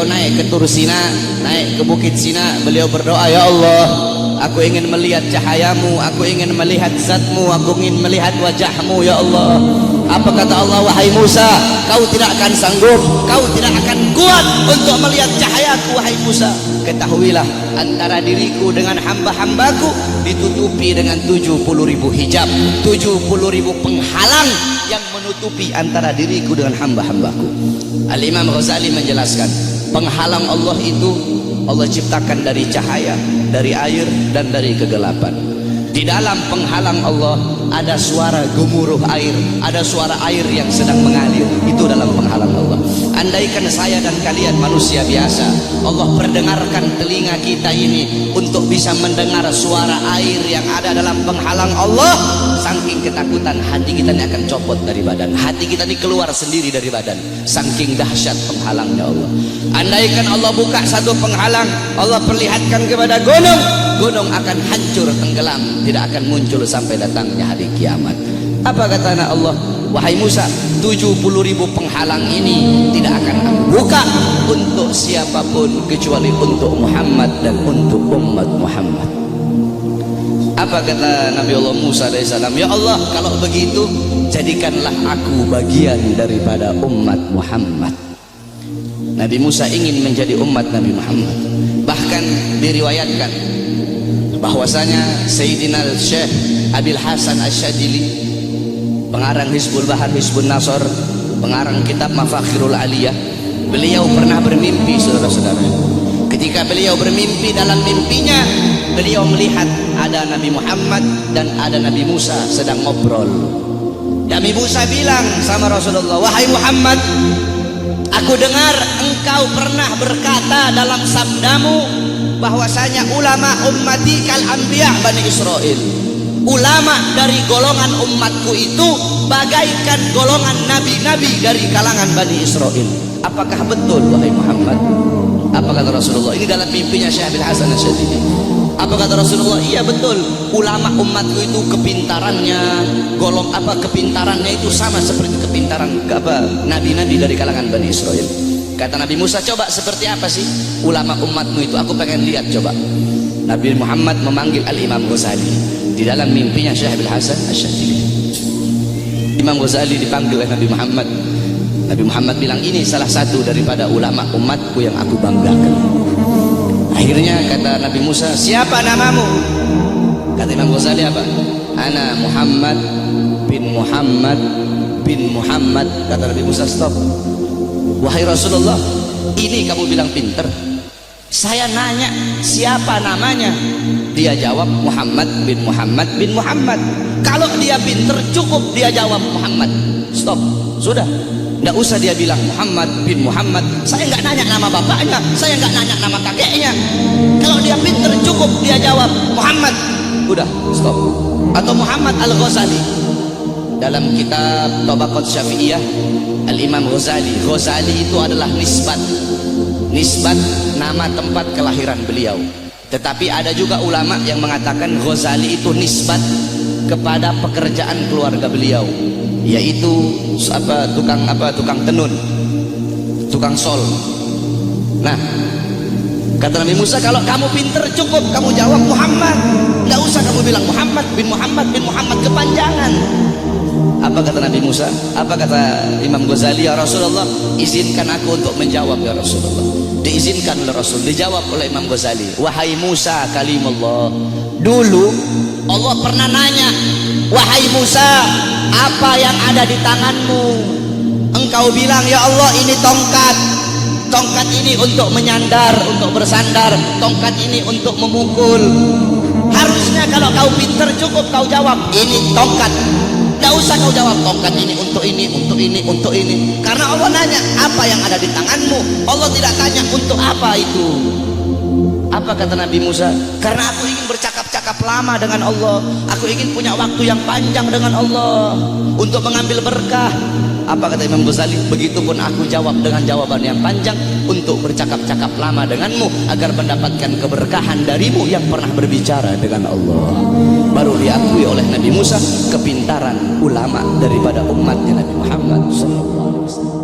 beliau naik ke Tur Sina, naik ke Bukit Sina, beliau berdoa, ya Allah, aku ingin melihat cahayamu, aku ingin melihat zatmu, aku ingin melihat wajahmu ya Allah. Apa kata Allah? Wahai Musa, kau tidak akan sanggup, kau tidak akan kuat untuk melihat cahayaku wahai Musa. Ketahuilah, antara diriku dengan hamba-hambaku ditutupi dengan 70.000 hijab, 70.000 penghalang yang menutupi antara diriku dengan hamba-hambaku. Al-Imam Ghazali menjelaskan, penghalang Allah itu Allah ciptakan dari cahaya, dari air, dan dari kegelapan. Di dalam penghalang Allah ada suara gemuruh air, ada suara air yang sedang mengalir. Itu dalam penghalang Allah. Andaikan saya dan kalian manusia biasa, Allah perdengarkan telinga kita ini untuk bisa mendengar suara air yang ada dalam penghalang Allah, saking ketakutan hati kita ini akan copot dari badan, hati kita ini keluar sendiri dari badan, saking dahsyat penghalangnya Allah. Andaikan Allah buka satu penghalang, Allah perlihatkan kepada gunung, gunung akan hancur tenggelam, tidak akan muncul sampai datangnya hari kiamat. Apa kata Allah? Wahai Musa, 70.000 penghalang ini tidak akan aku buka untuk siapapun kecuali untuk Muhammad dan untuk umat Muhammad. Apa kata Nabi Allah Musa AS? Ya Allah, kalau begitu jadikanlah aku bagian daripada umat Muhammad. Nabi Musa ingin menjadi umat Nabi Muhammad. Bahkan diriwayatkan bahwasanya Sayyidina Syekh Abil Hasan Asyadili, pengarang Hizbul Bahar, Hizbun Nasr, pengarang kitab Mafakhirul Aliyah, beliau pernah bermimpi, saudara-saudara. Ketika beliau bermimpi, dalam mimpinya beliau melihat ada Nabi Muhammad dan ada Nabi Musa sedang ngobrol. Nabi Musa bilang sama Rasulullah, wahai Muhammad, aku dengar engkau pernah berkata dalam sabdamu bahwasanya ulama ummati kal anbiya Bani Israel. Ulama dari golongan umatku itu bagaikan golongan nabi-nabi dari kalangan Bani Israel. Apakah betul wahai Muhammad? Apa kata Rasulullah? Ini dalam mimpinya Syekh Abil Hasan Asyadili. Apa kata Rasulullah? Iya betul, ulama umatku itu kepintarannya, kepintarannya itu sama seperti kepintaran nabi-nabi dari kalangan Bani Israel. Kata Nabi Musa, coba seperti apa sih ulama umatmu itu? Aku pengen lihat, coba. Nabi Muhammad memanggil Al-Imam Ghazali di dalam mimpinya Syekh Abil Hasan Asyadili. Imam Ghazali dipanggil oleh Nabi Muhammad. Nabi Muhammad bilang, ini salah satu daripada ulama umatku yang aku banggakan. Akhirnya kata Nabi Musa, siapa namamu? Kata Imam Ghazali apa? Ana Muhammad bin Muhammad bin Muhammad. Kata Nabi Musa, stop. Wahai Rasulullah, ini kamu bilang pinter. Saya nanya siapa namanya, dia jawab Muhammad bin Muhammad bin Muhammad. Kalau dia pinter cukup dia jawab Muhammad. Stop, sudah, nggak usah dia bilang Muhammad bin Muhammad. Saya nggak nanya nama bapaknya, saya nggak nanya nama kakeknya. Kalau dia pinter cukup dia jawab Muhammad. Udah, stop. Atau Muhammad Al-Ghazali dalam kitab Tabaqat Syafi'iyah, Al-Imam Ghazali. Ghazali itu adalah nisbat nama tempat kelahiran beliau. Tetapi ada juga ulama yang mengatakan Ghazali itu nisbat kepada pekerjaan keluarga beliau, yaitu tukang tenun, tukang sol. Nah, kata Nabi Musa, kalau kamu pinter cukup kamu jawab Muhammad, nggak usah kamu bilang Muhammad bin Muhammad bin Muhammad, kepanjangan. Apa kata Nabi Musa? Apa kata Imam Ghazali? Ya Rasulullah, izinkan aku untuk menjawab ya Rasulullah. Diizinkan oleh Rasul, dijawab oleh Imam Ghazali. Wahai Musa kalimullah, dulu Allah pernah nanya, wahai Musa, apa yang ada di tanganmu? Engkau bilang, ya Allah, ini tongkat. Tongkat ini untuk menyandar, untuk bersandar. Tongkat ini untuk memukul. Harusnya kalau kau pinter cukup kau jawab, ini tongkat. Tidak usah kau jawab tongkat ini untuk ini, untuk ini, untuk ini. Karena Allah nanya apa yang ada di tanganmu. Allah tidak tanya untuk apa itu. Apa kata Nabi Musa? Karena aku ingin bercakap-cakap lama dengan Allah. Aku ingin punya waktu yang panjang dengan Allah untuk mengambil berkah. Apa kata Imam Ghazali? Begitupun aku jawab dengan jawaban yang panjang untuk bercakap-cakap lama denganmu agar mendapatkan keberkahan darimu yang pernah berbicara dengan Allah. Baru diakui oleh Nabi Musa kepintaran ulama daripada umatnya Nabi Muhammad SAW.